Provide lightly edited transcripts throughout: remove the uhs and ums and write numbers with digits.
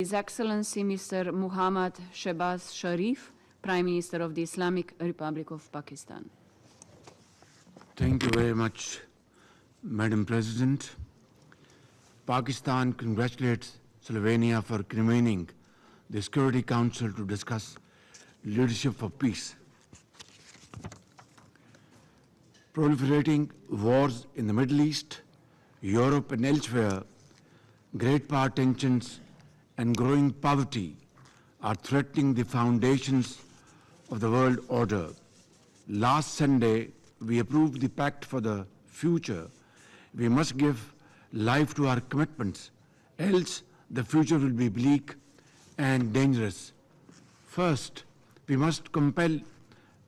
His Excellency Mr. Muhammad Shehbaz Sharif, Prime Minister of the Islamic Republic of Pakistan. Thank you very much, Madam President. Pakistan congratulates Slovenia for convening the Security Council to discuss leadership for peace. Proliferating wars in the Middle East, Europe and elsewhere, great power tensions and growing poverty are threatening the foundations of the world order. Last Sunday, we approved the Pact for the Future. We must give life to our commitments, else the future will be bleak and dangerous. First, we must compel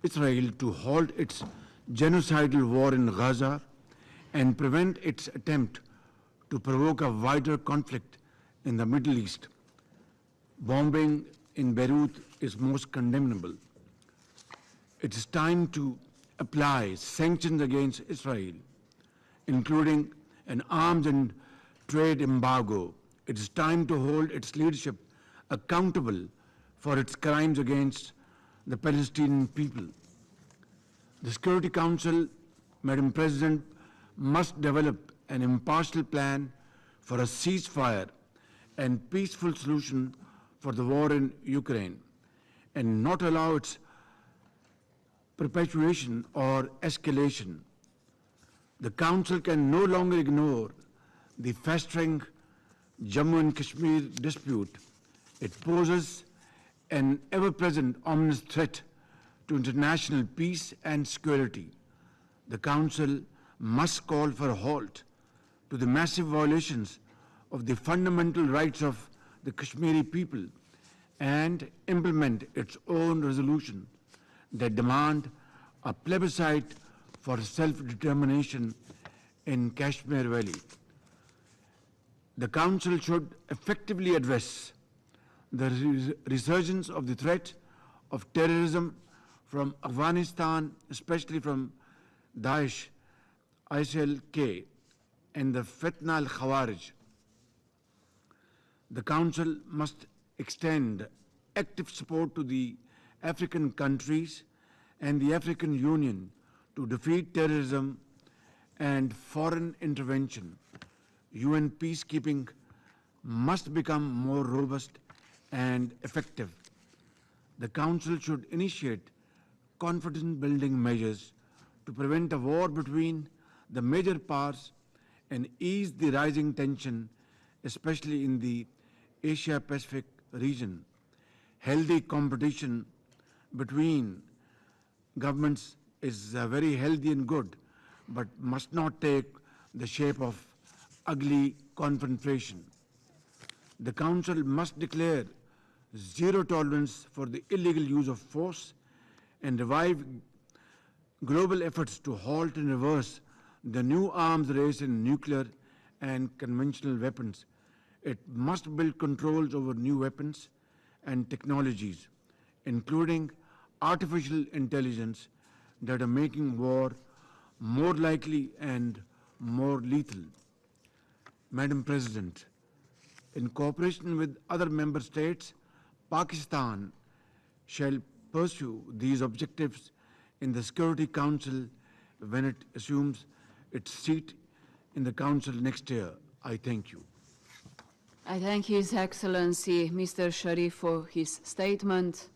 Israel to halt its genocidal war in Gaza and prevent its attempt to provoke a wider conflict in the Middle East. Bombing in Beirut is most condemnable. It is time to apply sanctions against Israel, including an arms and trade embargo. It is time to hold its leadership accountable for its crimes against the Palestinian people. The Security Council, Madam President, must develop an impartial plan for a ceasefire and peaceful solution for the war in Ukraine, and not allow its perpetuation or escalation. The Council can no longer ignore the festering Jammu and Kashmir dispute. It poses an ever-present ominous threat to international peace and security. The Council must call for a halt to the massive violations of the fundamental rights of the Kashmiri people and implement its own resolution that demand a plebiscite for self-determination in Kashmir Valley. The Council should effectively address the resurgence of the threat of terrorism from Afghanistan, especially from Daesh, ISIL-K, and the Fitna al-Khawarij. The Council must extend active support to the African countries and the African Union to defeat terrorism and foreign intervention. UN peacekeeping must become more robust and effective. The Council should initiate confidence-building measures to prevent a war between the major powers and ease the rising tension, especially in the Asia-Pacific region. Healthy competition between governments is very healthy and good, but must not take the shape of ugly confrontation. The Council must declare zero tolerance for the illegal use of force and revive global efforts to halt and reverse the new arms race in nuclear and conventional weapons. It must build controls over new weapons and technologies, including artificial intelligence, that are making war more likely and more lethal. Madam President, in cooperation with other member states, Pakistan shall pursue these objectives in the Security Council when it assumes its seat in the Council next year. I thank you. I thank His Excellency Mr. Sharif for his statement.